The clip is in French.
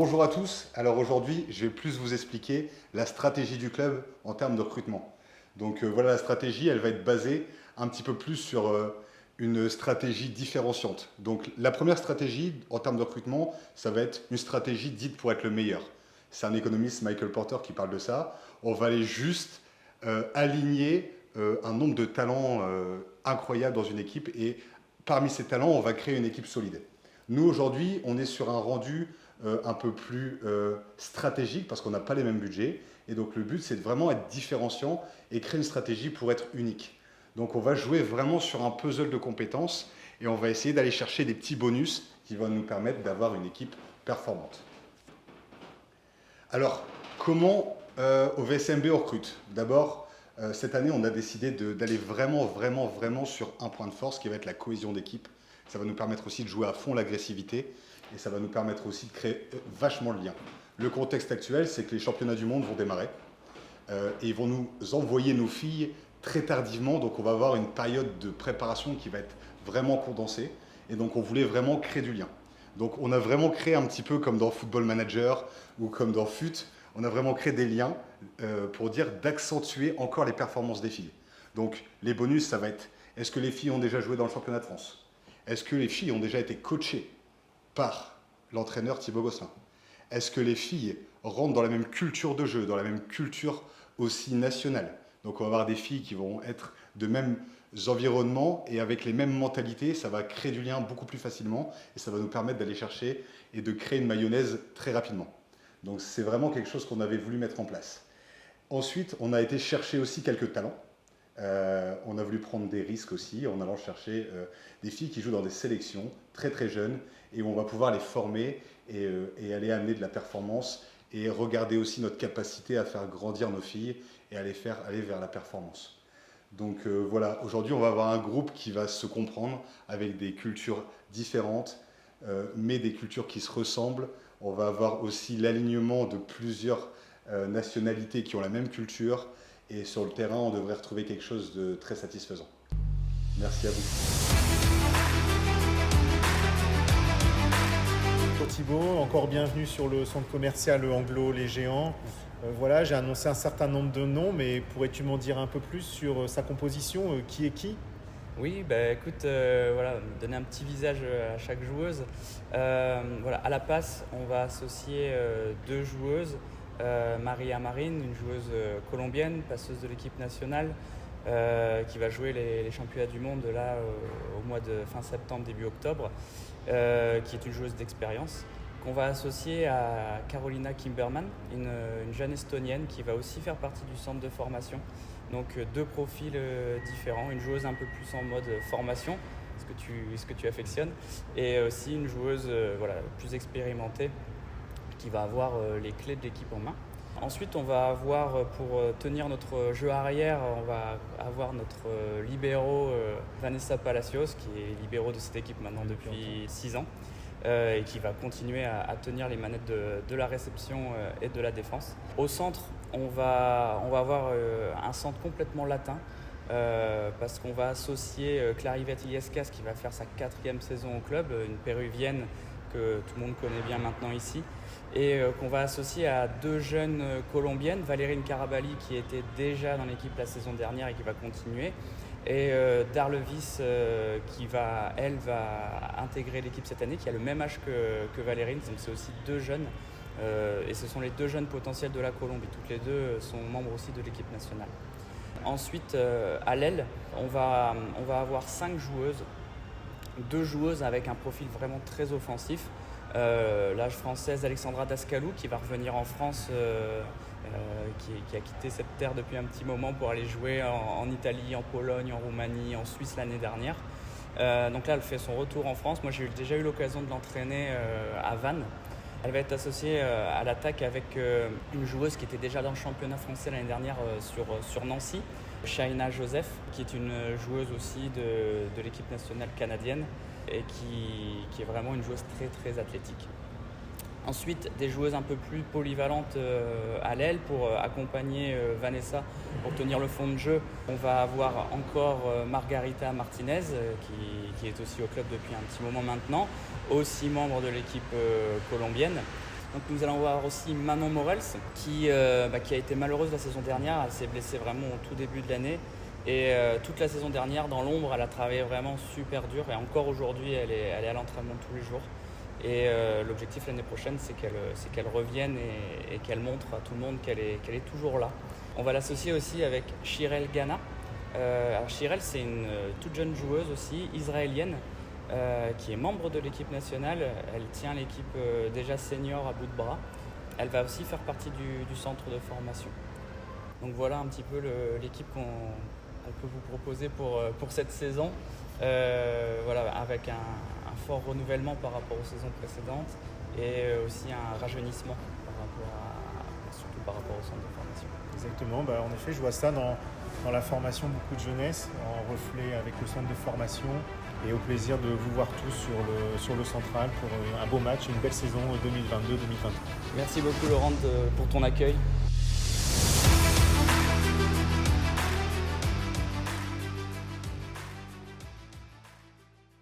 Bonjour à tous. Alors aujourd'hui, je vais plus vous expliquer la stratégie du club en termes de recrutement. Donc voilà, la stratégie, elle va être basée un petit peu plus sur une stratégie différenciante. Donc la première stratégie en termes de recrutement, ça va être une stratégie dite pour être le meilleur. C'est un économiste, Michael Porter, qui parle de ça. On va aller juste aligner un nombre de talents incroyable dans une équipe et parmi ces talents, on va créer une équipe solide. Nous, aujourd'hui, on est sur un rendu un peu plus stratégique parce qu'on n'a pas les mêmes budgets. Et donc, le but, c'est de vraiment être différenciant et créer une stratégie pour être unique. Donc, on va jouer vraiment sur un puzzle de compétences et on va essayer d'aller chercher des petits bonus qui vont nous permettre d'avoir une équipe performante. Alors, comment au VSMB on recrute? D'abord, cette année, on a décidé d'aller vraiment sur un point de force qui va être la cohésion d'équipe. Ça va nous permettre aussi de jouer à fond l'agressivité et ça va nous permettre aussi de créer vachement le lien. Le contexte actuel, c'est que les championnats du monde vont démarrer et ils vont nous envoyer nos filles très tardivement. Donc, on va avoir une période de préparation qui va être vraiment condensée et donc on voulait vraiment créer du lien. Donc, on a vraiment créé un petit peu comme dans Football Manager ou comme dans FUT, on a vraiment créé des liens pour dire d'accentuer encore les performances des filles. Donc, les bonus, ça va être, est-ce que les filles ont déjà joué dans le championnat de France? Est-ce que les filles ont déjà été coachées par l'entraîneur Thibaut Gosselin? Est-ce que les filles rentrent dans la même culture de jeu, dans la même culture aussi nationale? Donc on va avoir des filles qui vont être de mêmes environnements et avec les mêmes mentalités, ça va créer du lien beaucoup plus facilement et ça va nous permettre d'aller chercher et de créer une mayonnaise très rapidement. Donc c'est vraiment quelque chose qu'on avait voulu mettre en place. Ensuite, on a été chercher aussi quelques talents. On a voulu prendre des risques aussi en allant chercher des filles qui jouent dans des sélections très jeunes et où on va pouvoir les former et aller amener de la performance et regarder aussi notre capacité à faire grandir nos filles et à les faire aller vers la performance. Donc voilà, aujourd'hui on va avoir un groupe qui va se comprendre avec des cultures différentes mais des cultures qui se ressemblent. On va avoir aussi l'alignement de plusieurs nationalités qui ont la même culture. Et sur le terrain, on devrait retrouver quelque chose de très satisfaisant. Merci à vous. Bonjour Thibaut, encore bienvenue sur le centre commercial Anglo Les Géants. Voilà, j'ai annoncé un certain nombre de noms, mais pourrais-tu m'en dire un peu plus sur sa composition? Qui est qui? Oui, bah, écoute, voilà, donner un petit visage à chaque joueuse. Voilà, à la passe, on va associer deux joueuses. Maria Marin, une joueuse colombienne, passeuse de l'équipe nationale, qui va jouer les championnats du monde là au mois de fin septembre, début octobre, qui est une joueuse d'expérience, qu'on va associer à Carolina Kimberman, une jeune estonienne qui va aussi faire partie du centre de formation. Donc deux profils différents, une joueuse un peu plus en mode formation, ce que tu affectionnes, et aussi une joueuse voilà, plus expérimentée, qui va avoir les clés de l'équipe en main. Ensuite, on va avoir, pour tenir notre jeu arrière, on va avoir notre libéro Vanessa Palacios, qui est libéro de cette équipe maintenant depuis 6 ans, et qui va continuer à tenir les manettes de la réception et de la défense. Au centre, on va avoir un centre complètement latin, parce qu'on va associer Clarivet Illescas, qui va faire sa 4e saison au club, une péruvienne que tout le monde connaît bien maintenant ici, et qu'on va associer à deux jeunes colombiennes, Valérine Carabali qui était déjà dans l'équipe la saison dernière et qui va continuer, et Darlevis qui va intégrer l'équipe cette année, qui a le même âge que Valérine, donc c'est aussi deux jeunes, et ce sont les deux jeunes potentiels de la Colombie, toutes les deux sont membres aussi de l'équipe nationale. Ensuite, à l'aile, on va avoir 5 joueuses, 2 joueuses avec un profil vraiment très offensif. L'âge française Alexandra Dascalou qui va revenir en France, qui a quitté cette terre depuis un petit moment pour aller jouer en Italie, en Pologne, en Roumanie, en Suisse l'année dernière. Donc là, elle fait son retour en France. Moi, j'ai déjà eu l'occasion de l'entraîner à Vannes. Elle va être associée à l'attaque avec une joueuse qui était déjà dans le championnat français l'année dernière sur Nancy, Shaina Joseph, qui est une joueuse aussi de l'équipe nationale canadienne et qui est vraiment une joueuse très athlétique. Ensuite, des joueuses un peu plus polyvalentes à l'aile pour accompagner Vanessa pour tenir le fond de jeu. On va avoir encore Margarita Martinez qui est aussi au club depuis un petit moment maintenant, aussi membre de l'équipe colombienne. Donc nous allons voir aussi Manon Morels qui a été malheureuse la saison dernière. Elle s'est blessée vraiment au tout début de l'année. Et toute la saison dernière, dans l'ombre, elle a travaillé vraiment super dur. Et encore aujourd'hui, elle est à l'entraînement tous les jours. Et l'objectif l'année prochaine, c'est qu'elle revienne et qu'elle montre à tout le monde qu'elle est toujours là. On va l'associer aussi avec Shirel Ghana. Alors Shirel, c'est une toute jeune joueuse aussi, israélienne, qui est membre de l'équipe nationale. Elle tient l'équipe déjà senior à bout de bras. Elle va aussi faire partie du centre de formation. Donc voilà un petit peu l'équipe qu'on peut vous proposer pour cette saison. Voilà, avec un fort renouvellement par rapport aux saisons précédentes et aussi un rajeunissement surtout par rapport au centre de formation. Exactement, en effet, je vois ça dans la formation, beaucoup de jeunesse, en reflet avec le centre de formation, et au plaisir de vous voir tous sur le central pour un beau match et une belle saison 2022-2023. Merci beaucoup Laurent pour ton accueil.